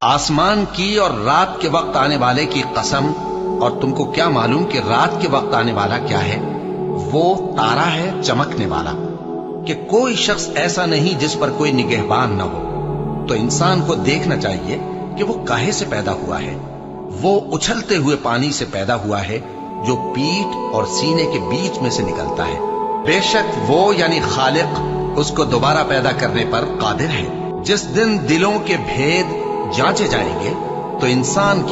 आसमान की और रात के वक्त आने वाले की कसम, और तुमको क्या मालूम कि रात के वक्त आने वाला क्या है? वो तारा है चमकने वाला, कि कोई शख्स ऐसा नहीं जिस पर कोई निगहबान न हो। तो इंसान को देखना चाहिए कि वो काहे से पैदा हुआ है। वो उछलते हुए पानी से पैदा हुआ है जो पीठ और सीने के बीच में से निकलता है। बेशक वो यानी खालिक उसको दोबारा पैदा करने पर कादिर है। जिस दिन दिलों के भेद जांचे जाएंगे तो इंसान